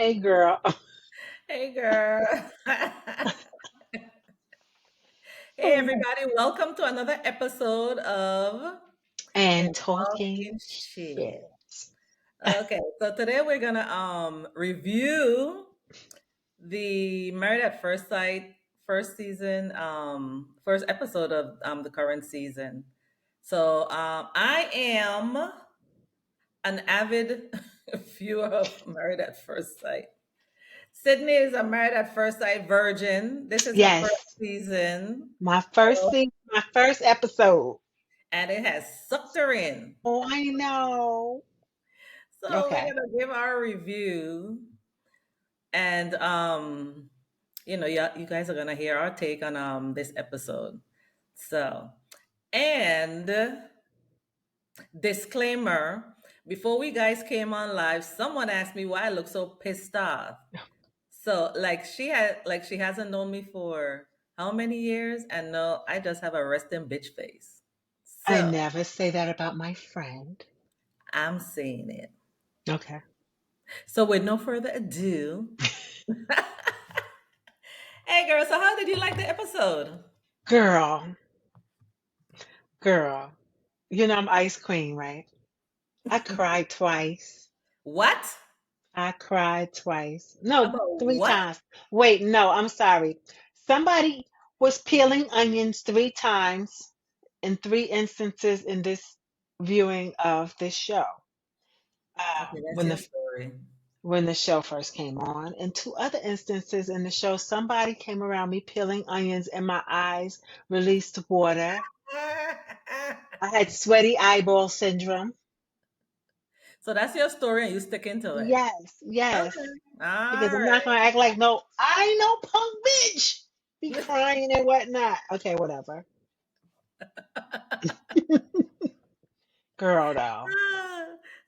Hey girl. Hey, girl. Hey, Oh my. everybody. Welcome to another episode of And And talking Talking shit. Shit. Okay, so today we're gonna review the Married at First Sight first season, first episode of the current season. So I am an avid viewer of Married at First Sight. Sydney is a Married at First Sight virgin. This is her first Yes. season. My first So thing, my first episode. and it has sucked her in. Oh, I know. So we're Okay. gonna give our review, and you guys are gonna hear our take on this episode. So, and disclaimer: before we guys came on live, someone asked me why I look so pissed off. So, like she hasn't known me for how many years, and no, I just have a resting bitch face. I So never say that about my friend. I'm saying it. Okay. So with no further ado, hey girl, so how did you like the episode? Girl, girl. You know I'm ice queen, right? I cried twice. What? I cried twice. No, About three what? times. Wait, no, I'm sorry. Somebody was peeling onions three times in three instances in this viewing of this show. Okay, that's When your the story. when the show first came on, and two other instances in the show, somebody came around me peeling onions, and my eyes released water. I had sweaty eyeball syndrome. So that's your story and you stick into it. Yes, yes. Okay. Because All I'm not right. gonna act like no, I ain't no punk bitch. Be crying and whatnot. Okay, whatever. Girl though.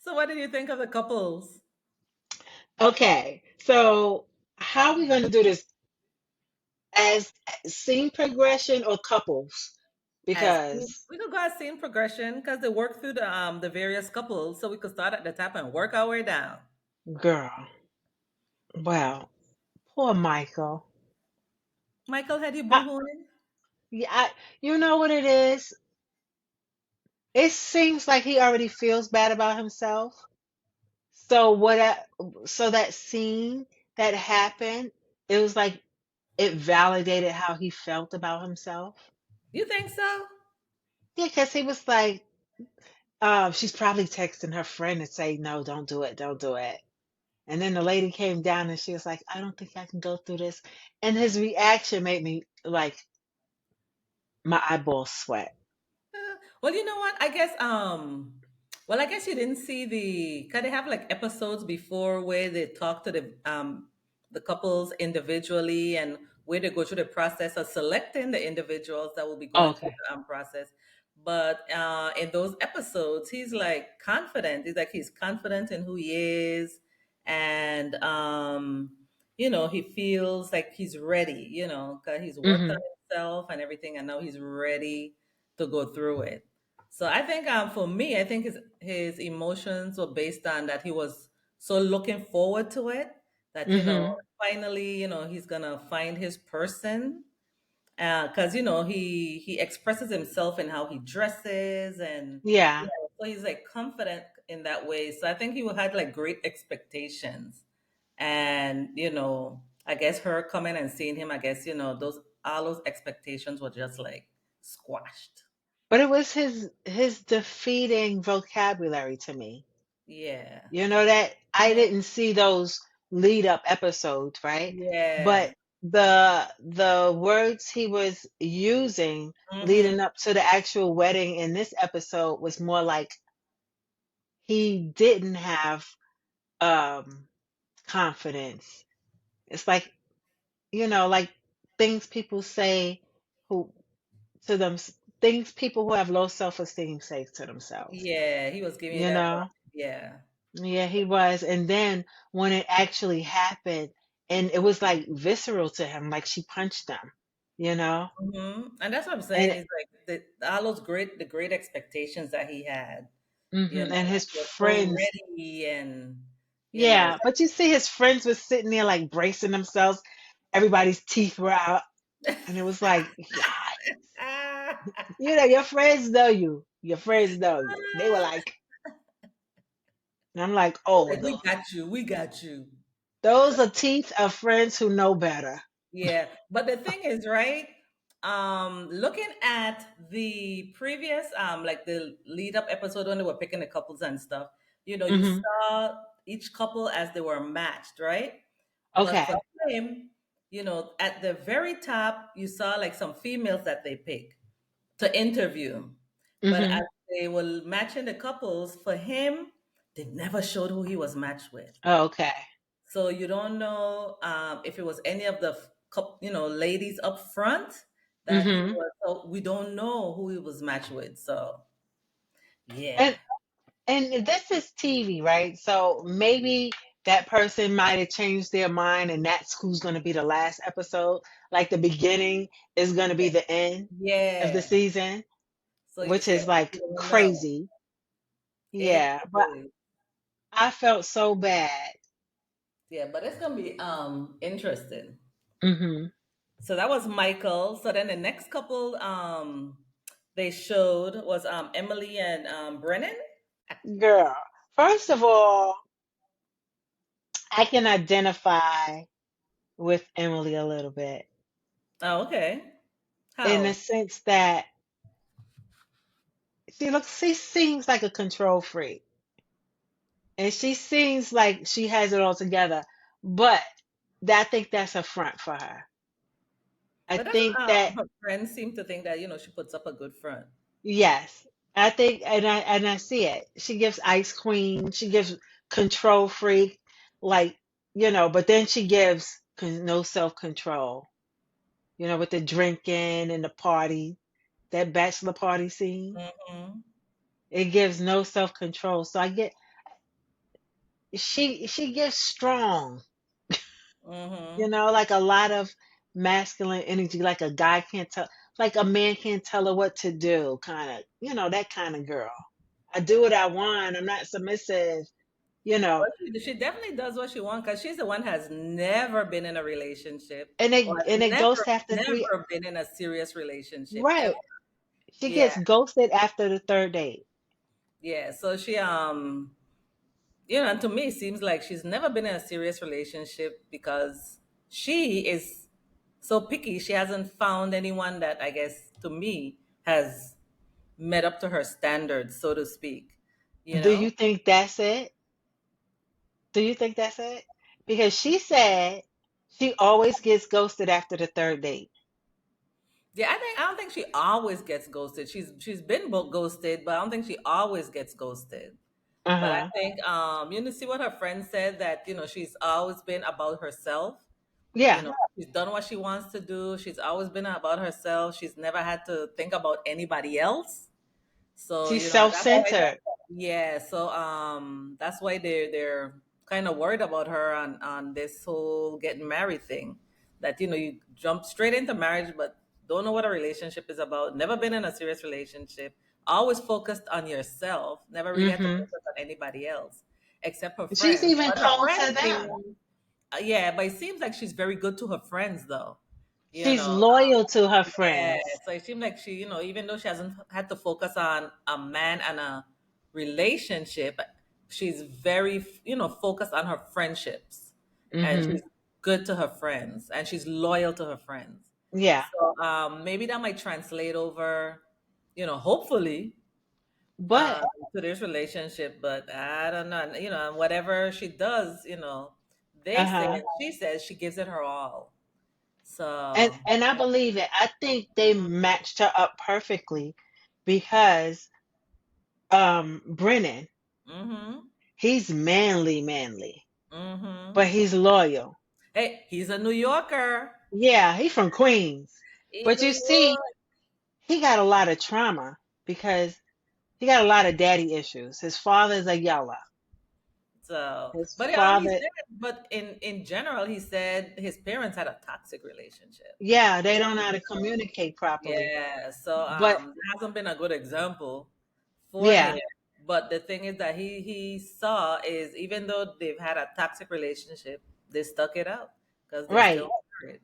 So what did you think of the couples? Okay, so how are we gonna do this? As scene progression or couples? As Because we could go as scene progression because they work through the various couples, so we could start at the top and work our way down. girl, well, poor Michael. Michael, had you I, boo-hooing? yeah, you know what it is? It seems like he already feels bad about himself. So so that scene that happened, it was like it validated how he felt about himself. You think so? Yeah, because he was like, she's probably texting her friend to say, no, don't do it, don't do it. And then the lady came down and she was like, I don't think I can go through this. And his reaction made me like my eyeballs sweat. Well, you know what? I guess you didn't see cause they have like episodes before where they talk to the couples individually and where they go through the process of selecting the individuals that will be Oh, going through okay. the process. But in those episodes, he's like confident. He's confident in who he is, and he feels like he's ready. Cause he's worked on Hmm. himself and everything, and now he's ready to go through it. So I think for me, I think his emotions were based on that he was so looking forward to it that Hmm. finally he's gonna find his person because he expresses himself in how he dresses and Yeah. so he's like confident in that way. So I think he had like great expectations and I guess her coming and seeing him, I guess those all those expectations were just like squashed. But it was his defeating vocabulary to me. Yeah. You know that I Yeah. didn't see those lead up episodes, right? Yeah. But the words he was using Mhm. leading up to the actual wedding in this episode was more like he didn't have um confidence. It's like, like things people say who to them things people who have low self-esteem say to themselves. Yeah, he was giving you You that know? vibe. Yeah. Yeah, he was. And then when it actually happened, and it was like visceral to him, like she punched him, you know? And that's what I'm saying And is like all those the great expectations that he had, and his he was so friends, ready and you know. Yeah, but you see his friends was sitting there like bracing themselves. Everybody's teeth were out, and it was like, yeah, your friends know you. Your friends know you. They were like, and I'm like, oh, Like, we got you, we got you. those are teeth of friends who know better. Yeah, but the thing is, right? Looking at the previous, like the lead up episode when they were picking the couples and stuff, you Hmm. saw each couple as they were matched, right? But for Okay. him, at the very top, you saw like some females that they pick to interview. But Hmm. as they were matching the couples, for him, they never showed who he was matched with. Okay. So you don't know if it was any of the ladies up front that he Hmm. was. So we don't know who he was matched with. So yeah, And and this is TV, right? So maybe that person might have changed their mind, and that's who's going to be the last episode. Like the beginning is going to be the end of the yeah. season, So which yeah, is like you don't know. crazy. It Yeah, but is. I felt so bad. Yeah, but it's gonna be interesting. Hmm. So that was Michael. So then the next couple they showed was Emily and Brennan. Girl, first of all, I can identify with Emily a little bit Oh, okay. in the How? sense that she seems like a control freak, and she seems like she has it all together, but I think that's a front for her. I But doesn't think that her friends seem to think that she puts up a good front? yes, I think, and I see it. She gives ice queen, she gives control freak, like but then she gives no self control. With the drinking and the party, that bachelor party scene, Mm-hmm. it gives no self control. So I get she gives strong, Mm-hmm. like a lot of masculine energy, like a guy can't tell, like a man can't tell her what to do, kind of, that kind of girl. I do what I want. I'm not submissive, you know. But she definitely does what she wants because she's the one has never been in a relationship And or it has and it goes after three, never been in a serious relationship ever. right? She Yeah, gets ghosted after the third date. yeah. So she and to me, it seems like she's never been in a serious relationship because she is so picky. She hasn't found anyone that I guess to me has met up to her standards, so to speak. You Do you know? think that's it? Do you think that's it? Because she said she always gets ghosted after the third date. Yeah, I don't think she always gets ghosted. She's been ghosted, but I don't think she always gets ghosted. But I Uh-huh. think see what her friend said that she's always been about herself. Yeah. She's done what she wants to do. She's always been about herself. She's never had to think about anybody else. So She's that's why self-centered. yeah. So that's why they're kind of worried about her on this whole getting married thing. That you jump straight into marriage, but don't know what a relationship is about. Never been in a serious relationship. Always focused on yourself. Never really had to Hmm. focus on anybody else except her She's friends. even But her cold friends to them. seem yeah. But it seems like she's very good to her friends though. You She's know, loyal to her yeah, friends. so it seemed like she, even though she hasn't had to focus on a man and a relationship, she's very, focused on her friendships, and Hmm. she's good to her friends, and she's loyal to her friends. Yeah. So maybe that might translate over, hopefully, But to this relationship. But I don't know, and whatever she does, they say uh-huh. she says she gives it her all. And So. and I believe it. I think they matched her up perfectly because Brennan, Mm-hmm. he's manly, manly, but Mm-hmm. he's loyal. Hey, he's a New Yorker. Yeah, he's from Queens. In But New you see, York. he got a lot of trauma because he got a lot of daddy issues. His father's a yeller. So, His but he father, said, but in general, he said his parents had a toxic relationship. yeah, they don't know how to communicate properly. Yeah, so But that hasn't been a good example for yeah, him. But the thing is that he saw is even though they've had a toxic relationship, they stuck it out because they're still Right. married.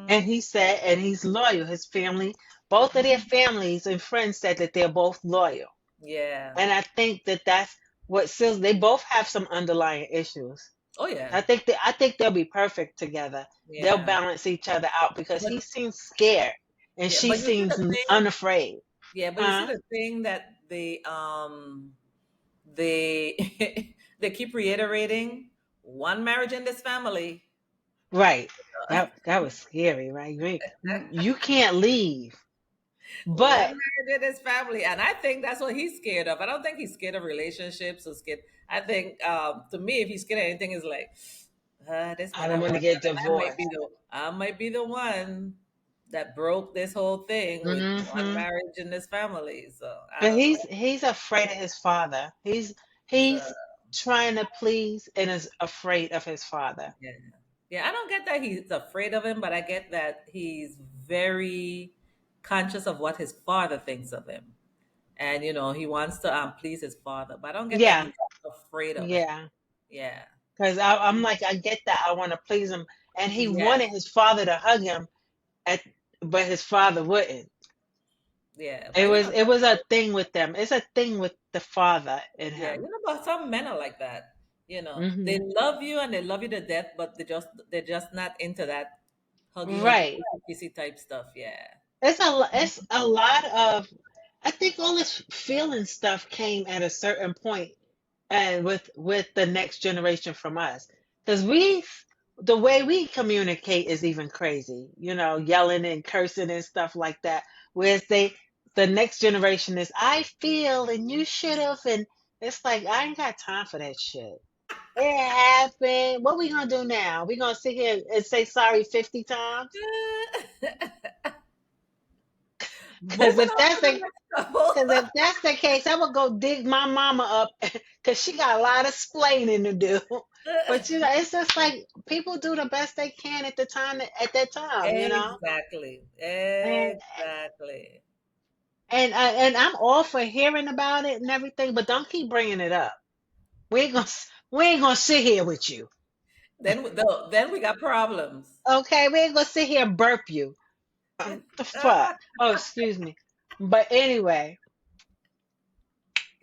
And Hmm. he said, and he's loyal. His family, both of their families and friends said that they're both loyal. Yeah. And I think that that's what seals. They both have some underlying issues. Oh yeah. I think they'll be perfect together. They'll Yeah. balance each other out because But he seems scared and yeah, she but you see seems the thing. unafraid. Yeah, but you see Huh? the thing that they they keep reiterating one marriage in this family. Right. That was scary, right? You can't leave. One But marriage in his family, and I think that's what he's scared of. I don't think he's scared of relationships or scared. I think, to me, if he's scared of anything, is like, this I might don't not want to work get out, and divorced. I might be the one that broke this whole thing with one Hmm. marriage in this family. So I But don't know. he's afraid of his father. So He's trying to please and is afraid of his father. yeah, yeah. I don't get that he's afraid of him, but I get that he's very conscious of what his father thinks of him. And he wants to please his father, but I don't get that Yeah, he's afraid of him. yeah. Yeah, Because I'm like, I get that. I want to please him, and he yeah, wanted his father to hug him, at, but his father wouldn't. yeah. It But was it was a thing with them. It's a thing with the father in yeah, him. but some men are like that. They Hmm. love you and they love you to death, but they're just not into that huggy Right. kissy type stuff. Yeah. It's a lot of. I think all this feeling stuff came at a certain point, and with the next generation from us, because the way we communicate is even crazy. Yelling and cursing and stuff like that. Whereas the next generation is, I feel and you should have, and it's like I ain't got time for that shit. It happened. What we gonna do now? We gonna sit here and say sorry 50 times? Because Moving if on that's to the the next couple. Because if that's the case, I'm gonna go dig my mama up because she got a lot of splaining to do. But it's just like people do the best they can at the time at that time. Exactly. And Exactly. and I'm all for hearing about it and everything, but don't keep bringing it up. We ain't gonna sit here with you, Then we got problems. okay? We ain't gonna sit here and burp you. The fuck? Oh, excuse me. But anyway,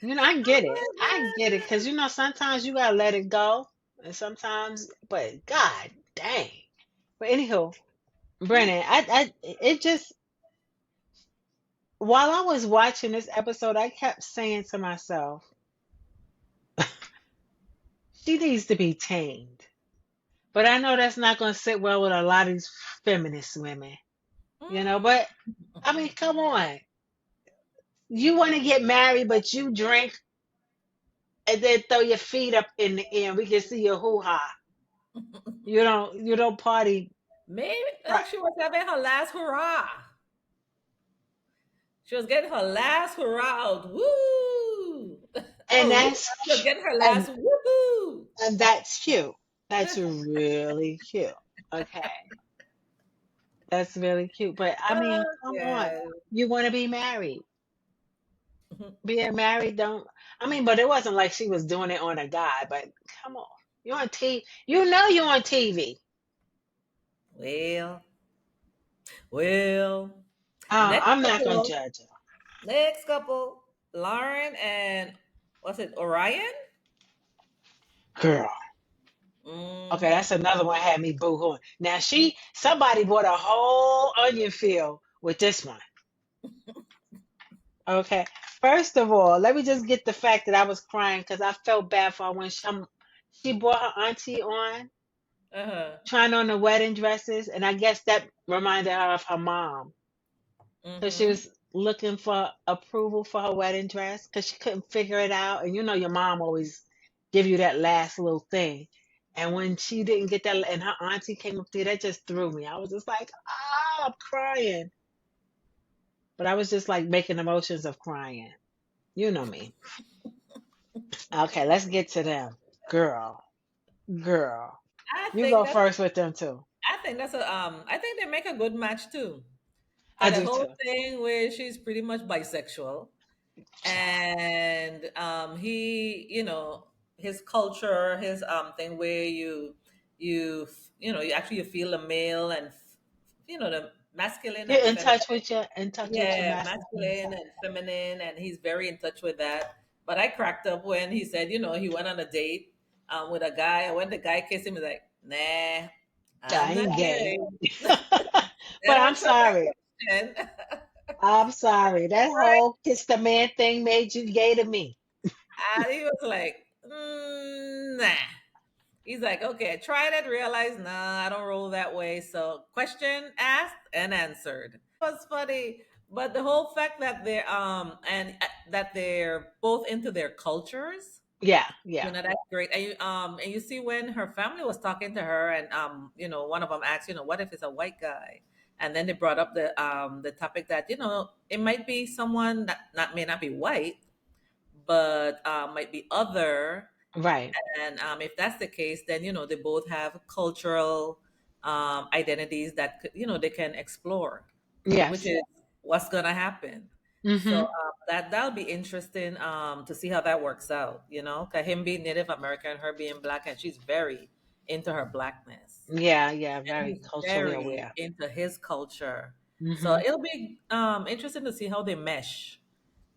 I get it. Oh I get it because sometimes you gotta let it go, and sometimes, but God dang. But anywho, my Brennan, it just while I was watching this episode, I kept saying to myself, she needs to be tamed. But I know that's not gonna sit well with a lot of these feminist women. God. But I mean, come on, you want to get married, but you drink and then throw your feet up in the air, and we can see your hoo ha. You don't party. Maybe Right. she was having her last hurrah. She was getting her last hurrah out. Woo! And Oh, that's Rita was getting her and last woohoo. and that's cute. That's really cute. Okay, that's really cute. But I mean, come on. Yeah. You want to be married? Being married don't. I mean, but it wasn't like she was doing it on a guy. But come on, you're on TV. You're on TV. Well, well. I'm not gonna judge her. Next couple, Lauren and what's it, Orion? Girl. Okay, Mm-hmm. that's another one had me boo-hooing. Now somebody bought a whole onion field with this one. Okay. First of all, let me just get the fact that I was crying because I felt bad for her when she brought her auntie on, Uh-huh. trying on the wedding dresses, and I guess that reminded her of her mom. Because she Mm-hmm. was looking for approval for her wedding dress because she couldn't figure it out. And your mom always give you that last little thing. And when she didn't get that, and her auntie came up there, that just threw me. I was just like, I'm crying. But I was just like making emotions of crying. You know me. Okay, let's get to them. Girl. I You think go that's first with them too. I think they make a good match too. I Cause the do whole too. thing where she's pretty much bisexual. and he, his culture, his thing where you feel the male and the masculine You're and in feminine. touch with your Yeah, masculine masculine side. and feminine, and he's very in touch with that. But I cracked up when he said, he went on a date with a guy, and when the guy kissed him, he's like, "Nah, I I'm not ain't gay. gay." But That I'm answered my sorry. question. I'm sorry. That Right? whole kiss the man thing made you gay to me. And he was like, "Nah." He's like, "Okay, I tried it, realized, nah, I don't roll that way." So, question asked and answered. Was funny. But the whole fact that that they're both into their cultures, Yeah, yeah. that's great. And you see when her family was talking to her, and one of them asked, what if it's a white guy? And then they brought up the topic that it might be someone that not may not be white, but might be other. Right. And if that's the case, then they both have cultural identities that they can explore, which Yes. is what's gonna happen. So Mm-hmm. that'll be interesting to see how that works out. 'Cause him being Native American, her being black, and she's very into her blackness, Yeah, yeah. and Very he's culturally very aware. into his culture. So Mm-hmm. it'll be interesting to see how they mesh,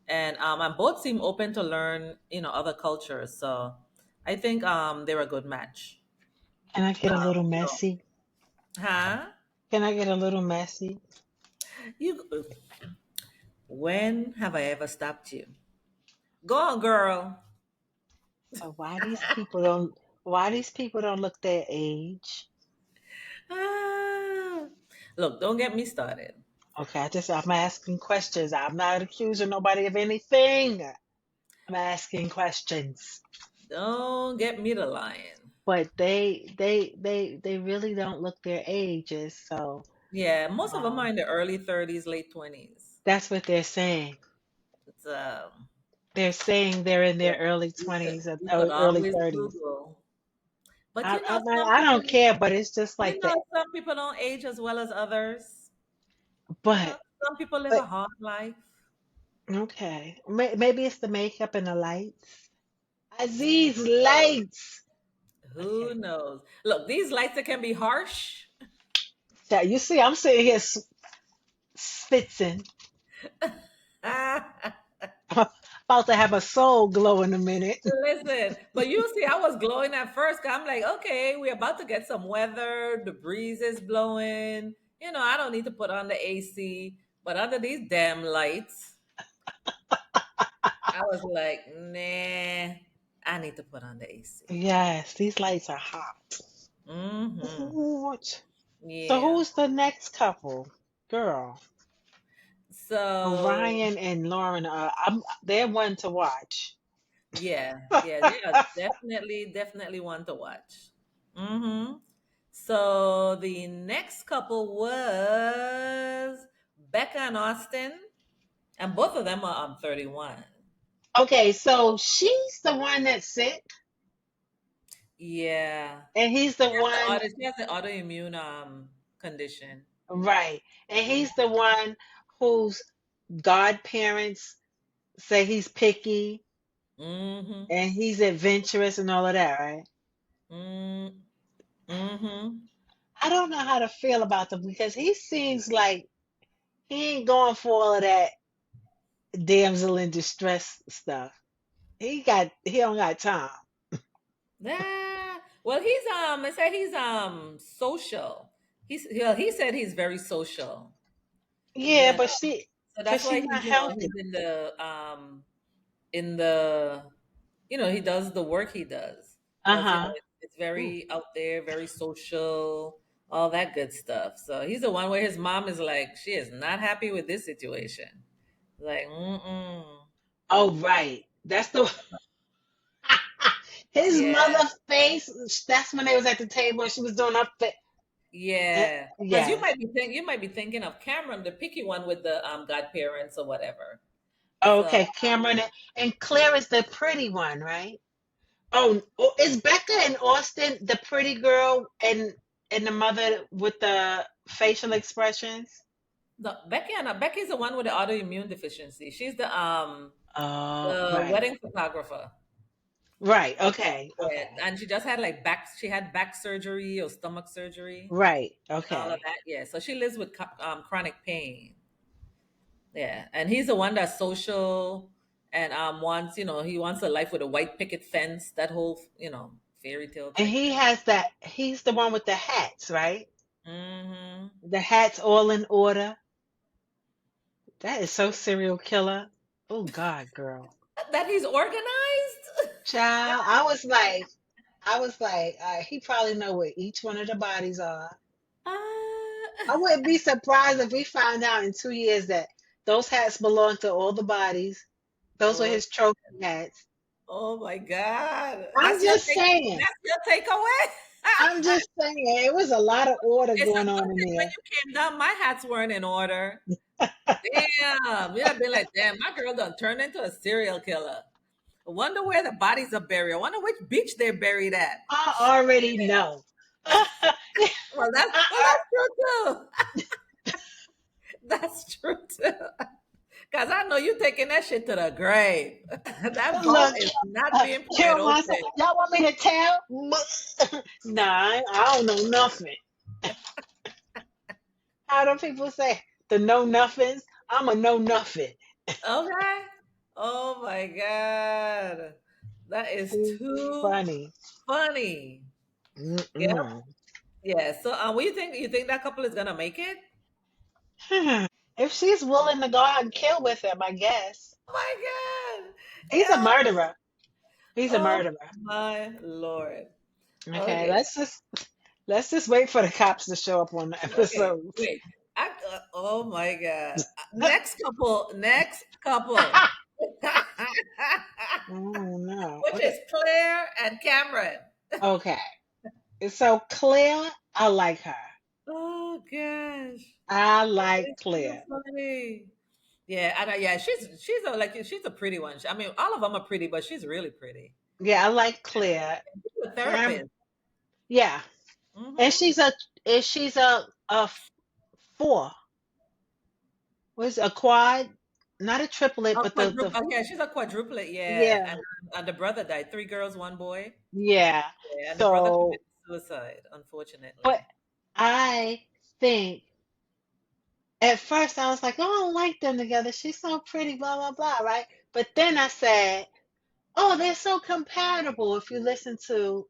and both seem open to learn other cultures. So I think they're a good match. Can I get a little So, messy? huh? Can I get a little messy? You When have I ever stopped you? Go on, girl. So why these people don't look their age? Ah, look, don't get me started. Okay, I'm asking questions. I'm not accusing nobody of anything. I'm asking questions. Don't get me to lying. But they really don't look their ages, so Yeah, most of them are um in the early 30s, late 20s. that's what they're saying. It's They're saying they're in yeah, their early you could 20s or you could early always 30s. Google. But some I people don't care, but it's just like that. some people don't age as well as others. But Some people live but a hard life. okay, maybe it's the makeup and the lights. Mm, Aziz lights. who Okay, knows? Look, these lights that can be harsh. so you see, I'm sitting here spitzing. I'm about to have a soul glow in a minute. Listen, but you see, I was glowing at first. 'Cause I'm like, okay, we're about to get some weather. The breeze is blowing. I don't need to put on the AC. But under these damn lights, I was like, nah, I need to put on the AC. Yes, these lights are hot. Mm-hmm. What? So Yeah. who's the next couple? Girl. So Orion and Lauren they're one to watch. yeah, they are definitely one to watch. Mm-hmm. So the next couple was Becca and Austin, and both of them are 31. Okay, so she's the one that's sick, Yeah, and he's the one, she has an autoimmune condition. right? And he's the one whose godparents say he's picky Mm-hmm. and he's adventurous and all of that, right? Mm-hmm. Mm-hmm. I don't know how to feel about them because he seems like he ain't going for all of that damsel in distress stuff. He don't got time. Well, I said he's social. He said he's very social. Yeah, Yeah. but So cause that's why she's not he's healthy. in the he does the work he does because Uh-huh. it's very out there, very social, all that good stuff. So he's the one where his mom is like, she is not happy with this situation. Like, mm-mm. Oh, right. That's the his Yeah, mother face. That's when they was at the table and she was doing her face. yeah. Because Yes. you might be thinking of Cameron, the picky one with the godparents or whatever. So Okay, Cameron and Claire is the pretty one, right? Oh, is Becca and Austin the pretty girl and the mother with the facial expressions? no, Becky's the one with the autoimmune deficiency. She's the Oh, the right. wedding photographer. Right. Okay. Yeah, Okay. and she just had like she had back surgery or stomach surgery, Right. all of Okay. that. Yeah, so she lives with chronic pain. Yeah, and he's the one that's social and wants, he wants a life with a white picket fence. That whole, fairy tale And type he thing. has that. He's the one with the hats, right? Hmm. The hats all in order. That is so serial killer. Oh God, girl. That he's organized. Child, I was like, he probably know where each one of the bodies are. Ah, I wouldn't be surprised if we found out in 2 years that those hats belong to all the bodies. Those were oh, his trophy hats. oh my God, I'm just saying. That's your takeaway. I'm just saying. It was a lot of order It's a going good on in thing when there. you came down, my hats weren't in order. Damn, you'd have been like, damn, my girl done turned into a serial killer. I wonder where the bodies are buried. I wonder which beach they're buried at. I already know. I, That's true too. That's true too. Cause I know you taking that shit to the grave. That vault look, is not being pried Carol wants to, open. y'all want me to tell? Nah, I don't know nothing. How do people say the know nothings? I'm a know nothing. Okay. Oh my god. That is Too too funny. funny. Yep. Mm-mm. Yeah. So what do you think? You think that couple is gonna make it? If she's willing to go out and kill with him, I guess. Oh my god. He's a Yeah. murderer. He's a Oh murderer. my lord. Okay, Okay. let's just wait for the cops to show up on the Okay. episodes. Wait. Oh my god. Next couple. Next couple. Oh no. Which Okay. is Claire and Cameron. Okay. So Claire, I like her. Oh gosh. I That like is too Claire. funny. Yeah, and yeah, she's a pretty one. I mean, all of them are pretty, but she's really pretty. Yeah, I like Claire. She's a Cam, therapist. yeah, and Mm-hmm. she's a four. Was a quad, not a triplet, A but the quadruple. Yeah, she's a quadruplet. Yeah, yeah, and the brother died. Three girls, one boy. yeah. Yeah, and the brother So, committed suicide, but unfortunately. I think at first I was like, oh, I don't like them together. She's so pretty, blah blah blah, right? But then I said, oh, they're so compatible. If you listen to,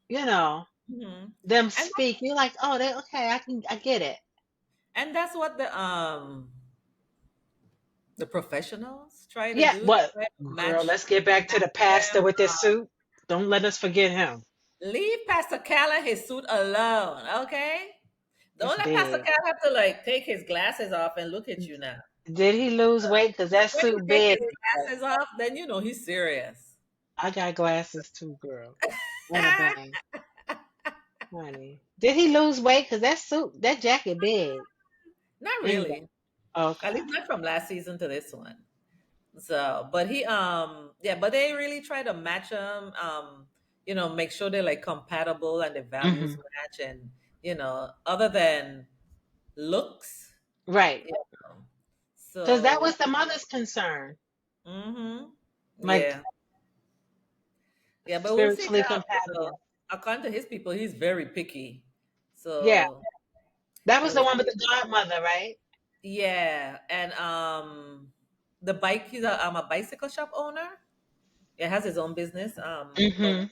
you know, Hmm. them And speak, you're like, oh, they okay. I get it. that's what the professionals try to Yeah, do. They what try to girl? Let's get back to the match pastor them. with this suit. Don't let us forget him. Leave Pastor Cal and his suit alone, okay? It's Don't let Pastor big. Cal have to like take his glasses off and look at you now. Did he lose weight? Cause that When he suit take big. his glasses off, then you know he's serious. I got glasses too, girl. And a bang, honey. Did he lose weight? Cause that suit, that jacket big. Not And he got really. At okay. least not from last season to this one. So, but yeah, but they really try to match them. Make sure they're like compatible and the values Hmm. match, and other than looks, Right. you know. Cause that So, was the mother's concern. hmm, Like yeah, yeah, but we'll see spiritually now. compatible. According to his people, he's very picky. Yeah. So That was we'll the one with see. the godmother, right? Yeah, and the bike. He's a bicycle shop owner. Yeah, has his own business. But Hmm.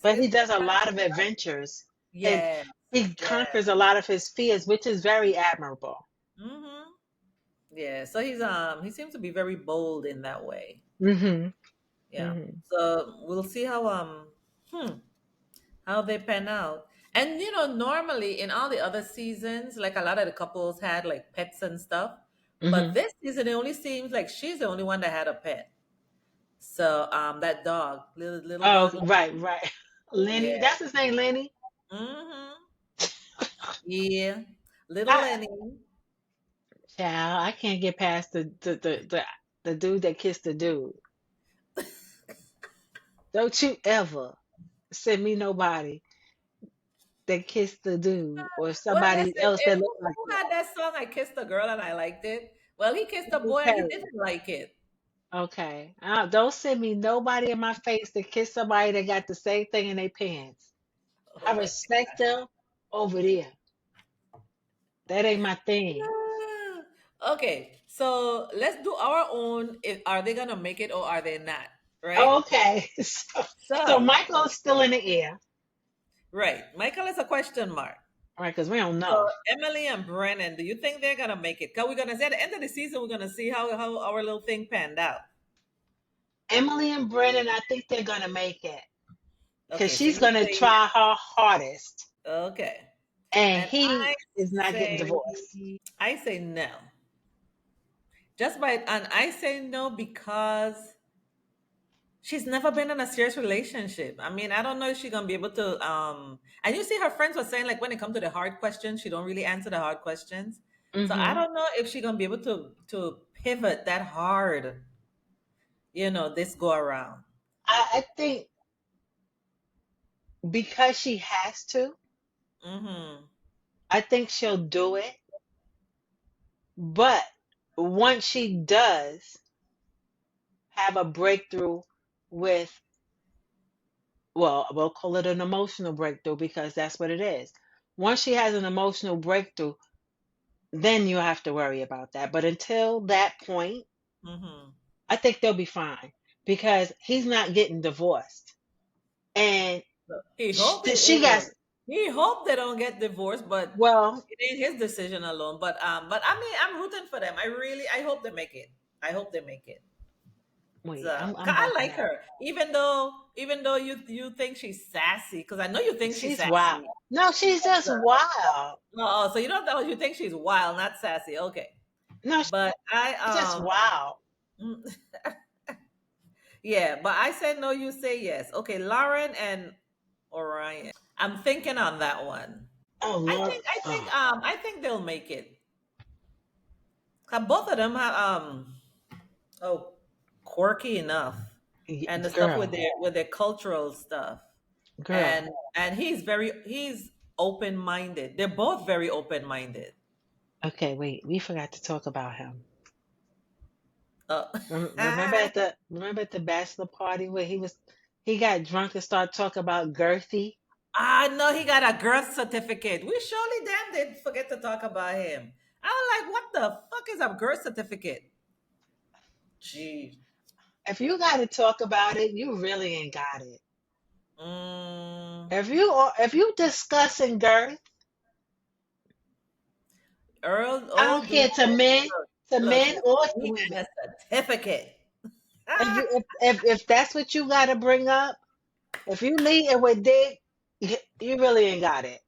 But his he does a lot of adventures. It, yeah, he yeah. conquers a lot of his fears, which is very admirable. Hmm. Yeah, so he seems to be very bold in that way. Hmm. Yeah. Hmm. So we'll see how they pan out. And normally in all the other seasons, like a lot of the couples had like pets and stuff. But Hmm. this season it only seems like she's the only one that had a pet. So that dog, little Oh, dog. right, right. Lenny, Yeah. that's his name, Lenny. Hmm. Yeah. Little I, Lenny. child, I can't get past the dude that kissed the dude. Don't you ever send me nobody that kissed the dude or Well, somebody listen, else that looked like who that. had that song? I kissed a girl and I liked it. Well, he kissed a boy and he Okay. didn't like it. Okay. Don't send me nobody in my face to kiss somebody that got the same thing in their pants. Oh I my respect them over there. That ain't my thing. God. Okay, so let's do our own. If, are they gonna make it or are they not? Right. Okay. So So, Michael's still in the air. right, Michael is a question mark. All right, because we don't So know. Emily and Brennan, do you think they're gonna make it? Cause we're gonna say at the end of the season, we're gonna see how our little thing panned out. Emily and Brennan, I think they're gonna make it. Because Okay, so she's you gonna say try her hardest. okay, And and he I is not getting say divorced. I say no. Just by and I say no because she's never been in a serious relationship. I mean, I don't know if she's gonna be able to. And you see, her friends were saying like when it comes to the hard questions, she don't really answer the hard questions. So I Hmm. don't know if she's gonna be able to pivot that hard. This go around. I think because she has to, Mm-hmm. I think she'll do it. But once she does have a breakthrough with, well, we'll call it an emotional breakthrough because that's what it is. Once she has an emotional breakthrough, then you have to worry about that. But until that point, Mm-hmm. I think they'll be fine because he's not getting divorced. And He hope it. she got, Look, he hope they don't get divorced, but well, it ain't his decision alone. But I mean, I'm rooting for them. I hope they make it. I hope they make it. wait, So, I'm 'cause I about like to, her, even though you think she's sassy, because I know you think she's she's wild. sassy. No, she's just So, wild. so you don't know you think she's wild, not sassy. Okay, No, but she's just wild. mm, yeah, but I said no. You say yes. Okay, Lauren and Orion. I'm thinking on that one. Oh, I Lord. think I Oh, think um I think they'll make it. 'Cause both of them have oh quirky enough, and the stuff with girl, their cultural stuff. girl. And he's open minded. They're both very open minded. Okay, wait, we forgot to talk about him. Uh, Remember at the bachelor party where he got drunk and started talking about girthy. no, he got a birth certificate. We surely damn did forget to talk about him. I was like, what the fuck is a birth certificate? Gee. If you got to talk about it, you really ain't got it. Mm, If you discussing girth, I Earl don't do care to look, men or to he women. got a certificate. If that's what you got to bring up, if you leading with dick, you really ain't got it.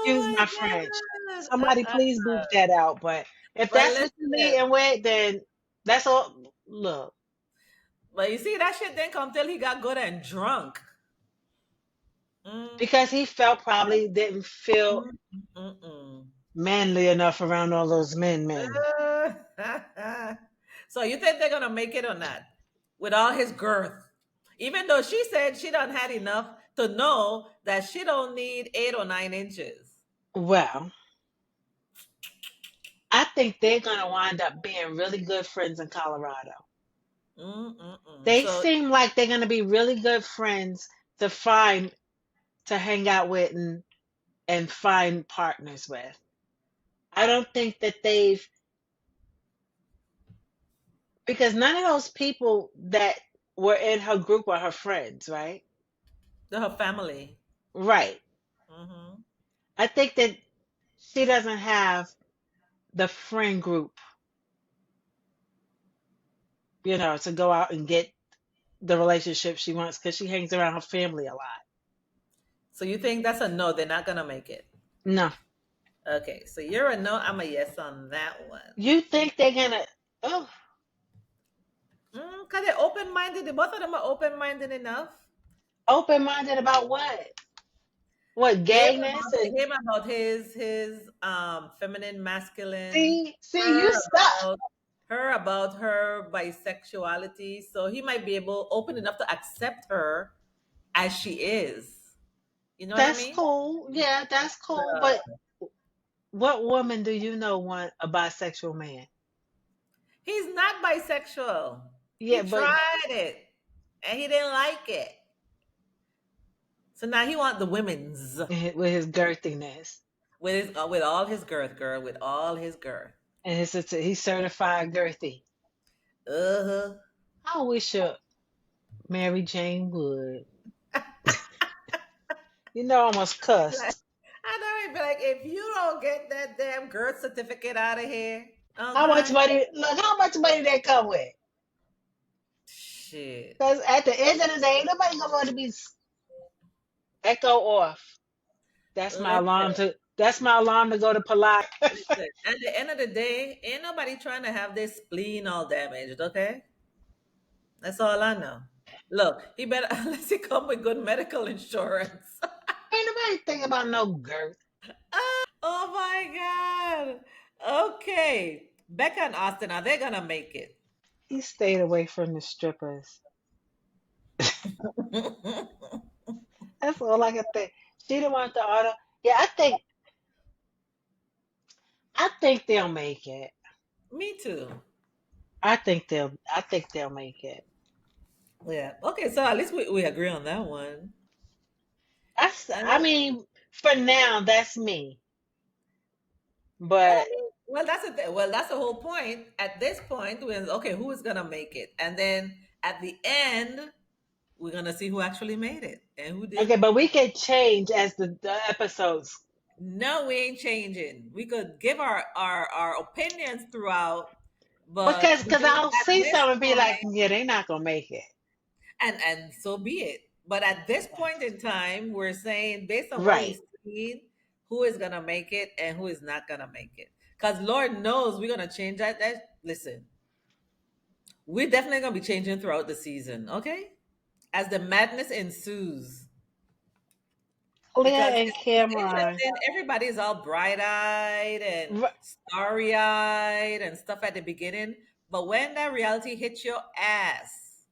Excuse Oh my my French. god. Somebody please beep that out. But if But that's what you listen, leading with, then that's all. Look, but you see that shit didn't come till he got good and drunk. Mm, because he felt probably didn't feel mm, mm, mm. manly enough around all those men. So you think they're gonna make it or not? With all his girth. Even though she said she done had enough to know that she don't need 8 or 9 inches. Well, I think they're gonna wind up being really good friends in Colorado. Mm-mm-mm. They So seem like they're gonna be really good friends to find to hang out with and find partners with. I don't think that they've because none of those people that were in her group are her friends, right? her family. Right. Hmm. I think that she doesn't have the friend group, to go out and get the relationship she wants because she hangs around her family a lot. So you think that's a no, they're not gonna make it. No. Okay, so you're a no, I'm a yes on that one. You think they're gonna oh Cause they're open minded. Both of them are open minded enough. open minded about what? What gayness and Him about his feminine masculine, see you her stuck. about her bisexuality. So he might be able open enough to accept her as she is. You know what I That's mean? cool. Yeah, that's cool. But So what woman do you know want a bisexual man? he's not bisexual. Yeah, He but tried it and he didn't like it. So now he want the women's with his girthiness with all his girth, girl, with all his girth. and he's certified girthy. Uh huh. I wish Mary Jane would. I almost Like, cussed. I know he'd be like, if you don't get that damn girth certificate out of here, How much okay, money? Look, how much money they come with? shit. Because at the end of the day, ain't nobody gonna want to be echo off. That's my alarm Listen, to. That's my alarm to go to Pilates. listen. At the end of the day, ain't nobody trying to have their spleen all damaged. Okay, that's all I know. Look, he better unless he come with good medical insurance. Ain't nobody thinking about no girth. Oh my God. Okay. Becca and Austin, are they gonna make it? He stayed away from the strippers. That's all I can think. She didn't want the auto. Yeah, I think they'll make it. Me too. I think they'll make it. Yeah. Okay, so at least we agree on that one. And I mean, for now, that's me. well, I But mean, well, that's well, that's the whole point. At this point, when okay, who is gonna make it? And then at the end, we're gonna see who actually made it and who okay, didn't. but we can change as the episodes No, we ain't changing. We could give our opinions throughout, but because because I'll at see this some and be like, point, yeah, they're not gonna make it. and so be it. But at this point Yes. in time, we're saying based on what Right. we've seen, who is gonna make it and who is not gonna make it. Because Lord knows we're gonna change that. Listen, we're definitely gonna be changing throughout the season, okay? As the madness ensues. Clear Because and it's Cameron. interesting, everybody's all bright-eyed and R- starry-eyed and stuff at the beginning. But when that reality hits your ass,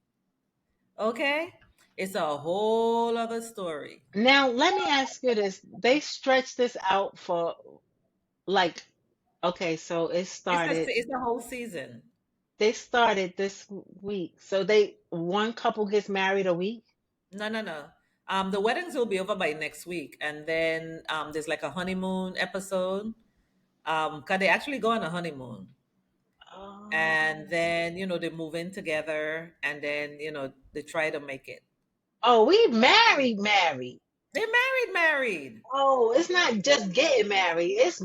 okay? It's a whole other story. Now, let me ask you this. They stretched this out for like, okay, so It's the whole season. they started this week. So one couple gets married a week? No, no, no. The weddings will be over by next week, and then there's like a honeymoon episode. Cause they actually go on a honeymoon, and Oh. then they move in together, and then they try to make it. Oh, we married, married. They're married, married. Oh, it's not just getting married. It's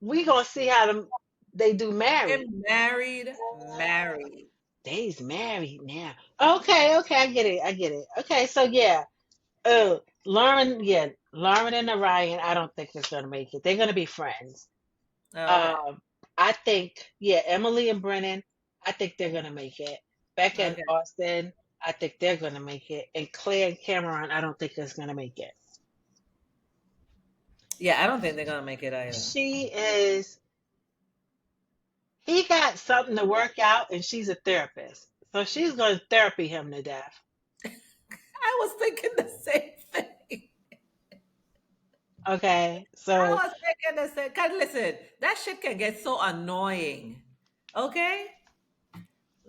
we gonna see how they do They're married. married, married. They's married now. Okay, okay, I get it. I get it. Okay, so yeah. Lauren and Orion, I don't think is gonna make it. They're gonna be friends. Okay, Um, I think, yeah, Emily and Brennan, I think they're gonna make it. Becca and okay. Austin, I think they're gonna make it. And Claire and Cameron, I don't think is gonna make it. Yeah, I don't think they're gonna make it either. She is he got something to work out and she's a therapist. So she's gonna therapy him to death. I was thinking the same thing. Okay. I So was thinking the same. Cause listen, that shit can get so annoying. Okay,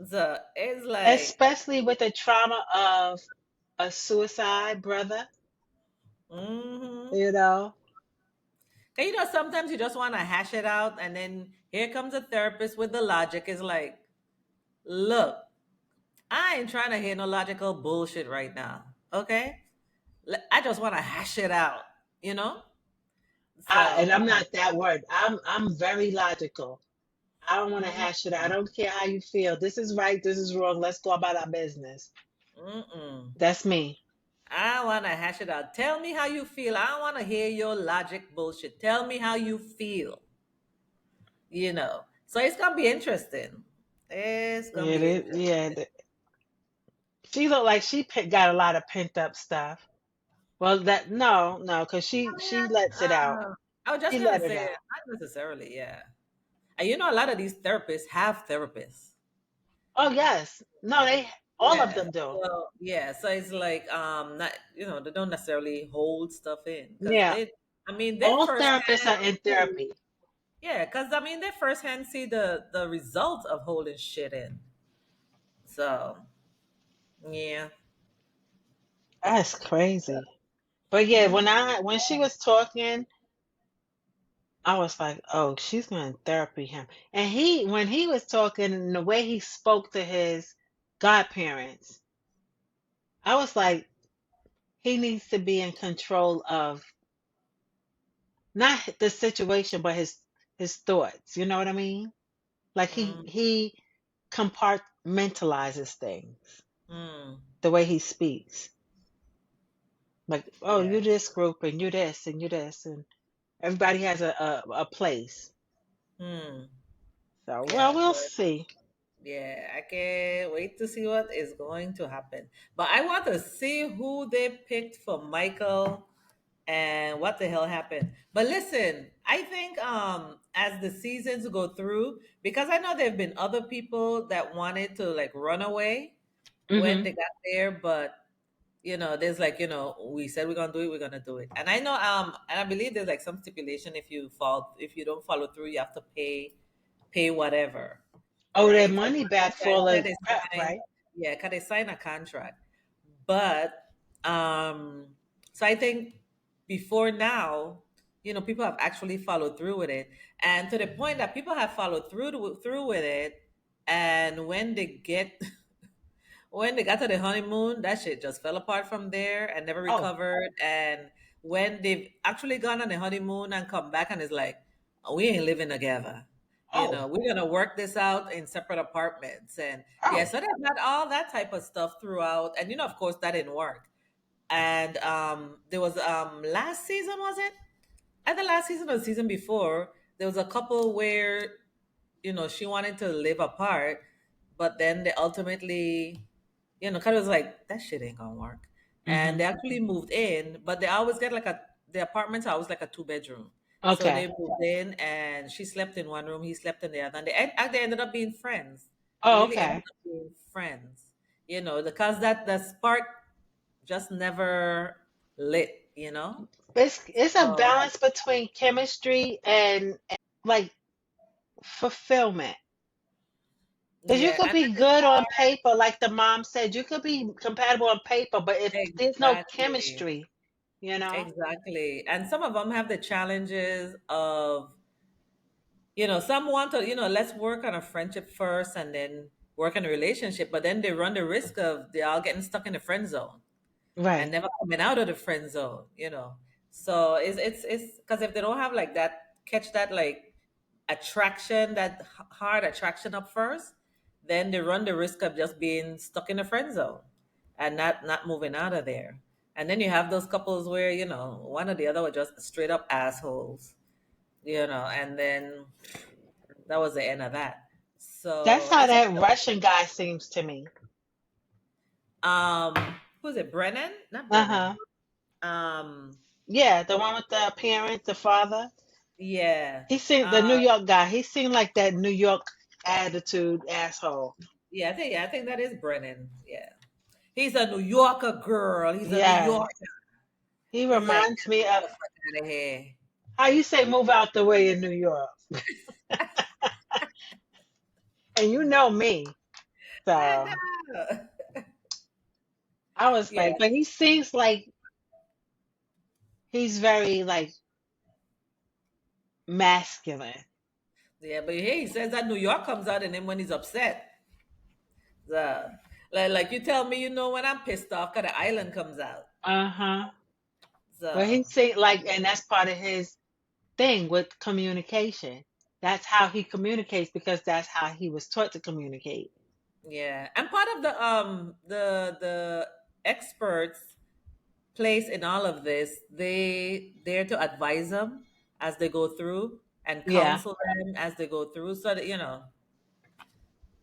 so it's like, especially with the trauma of a suicide brother, mm-hmm. you know. And sometimes you just want to hash it out, and then here comes a therapist with the logic. Is like, look, I ain't trying to hear no logical bullshit right now. Okay, I just want to hash it out. You know. And So, I'm not that word. I'm very logical. I don't want to mm, hash it out. I don't care how you feel. This is right. This is wrong. Let's go about our business. mm-mm. That's me. I want to hash it out. Tell me how you feel. I don't want to hear your logic bullshit. Tell me how you feel. So it's gonna be interesting. It's gonna It be is. Yeah. interesting. She looked like she got a lot of pent up stuff. Well, that no, because I mean, she lets it out. I was just She gonna let it say, out. not necessarily, yeah. And a lot of these therapists have therapists. Oh yes. No, they all of Yeah. them do. So yeah, so it's like not they don't necessarily hold stuff in because Yeah. they All therapists firsthand are in see, therapy. yeah, because they firsthand see the result of holding shit in. So yeah. That's crazy. But yeah, Mm, when she was talking, I was like, oh, she's gonna therapy him. And when he was talking and the way he spoke to his godparents, I was like, he needs to be in control of not the situation, but his thoughts. You know what I mean? Like mm, he compartmentalizes things mm. the way he speaks. Like, oh, Yeah. you this group and you this and you this and everybody has a place. Mm. So well, Yeah. we'll see. Yeah, I can't wait to see what is going to happen. But I want to see who they picked for Michael and what the hell happened. But listen, I think as the seasons go through, because I know there've been other people that wanted to like run away when Hmm. they got there, but there's like, we said we're gonna do it, we're gonna do it. And I know and I believe there's like some stipulation if you don't follow through, you have to pay whatever, Oh, that right? For money the back contract for that the they prep, sign. right? Yeah, because they sign a contract. But um, so I think before now, people have actually followed through with it, and to the point that people have followed through with it, and when they get when they got to the honeymoon, that shit just fell apart from there and never Oh, recovered. And when they've actually gone on the honeymoon and come back and it's like, "Oh, we ain't living together. oh, We're gonna work this out in separate apartments." And yeah, oh, so they've had all that type of stuff throughout. And of course, that didn't work. And there was last season, was it? Either last season or the season before, there was a couple where she wanted to live apart, but then they ultimately, kind of was like, that shit ain't gonna work. And hmm, they actually moved in, but they always get like the apartments are always like a 2 bedroom. So okay. they moved in and she slept in one room, he slept in the other. And they ended up being friends. They Oh, really ended okay. up being friends, because that spark just never lit. It's a So balance between chemistry and like fulfillment. Because you yeah, could and be good on paper, like the mom said, you could be compatible on paper, but if there's no exactly. chemistry, you know? Exactly. And some of them have the challenges of, some want to, let's work on a friendship first and then work on a relationship, but then they run the risk of they all getting stuck in the friend zone and Right. never coming out of the friend zone. So it's because if they don't have like that, catch that like attraction, that hard attraction up first, then they run the risk of just being stuck in the friend zone and not moving out of there. And then you have those couples where one or the other were just straight up assholes, and then that was the end of that. That's So how it's that Russian guy seems to me. who's it? Brennan? Not Brennan. Uh-huh. Um, Yeah, the one with the parents, the father. yeah. He seemed Uh, the New York guy. He seemed like that New York attitude asshole. yeah, I think that is Brennan. Yeah. He's a New Yorker girl. He's a New Yeah. Yorker. He It's like, reminds me get of the fuck out of here. how you say move out the way in New York. And you know me. I So know. I was Yeah, like, but he seems like he's very like masculine. yeah, but hey, he says that New York comes out in him when he's upset. So, like you tell me, when I'm pissed off, cause the island comes out. Uh-huh. But he So, seemed like, and that's part of his thing with communication. That's how he communicates because that's how he was taught to communicate. yeah, and part of the experts place in all of this, they there to advise them as they go through and Yeah. counsel them as they go through, so that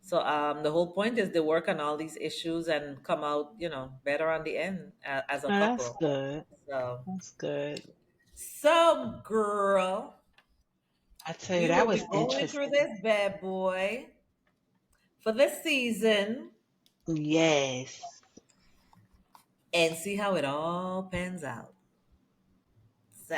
So the whole point is they work on all these issues and come out, better on the end as a Oh, that's couple. good. So, That's good. girl, I tell you, we that will be was going through interesting. this bad boy for this season Yes. and see how it all pans out. So.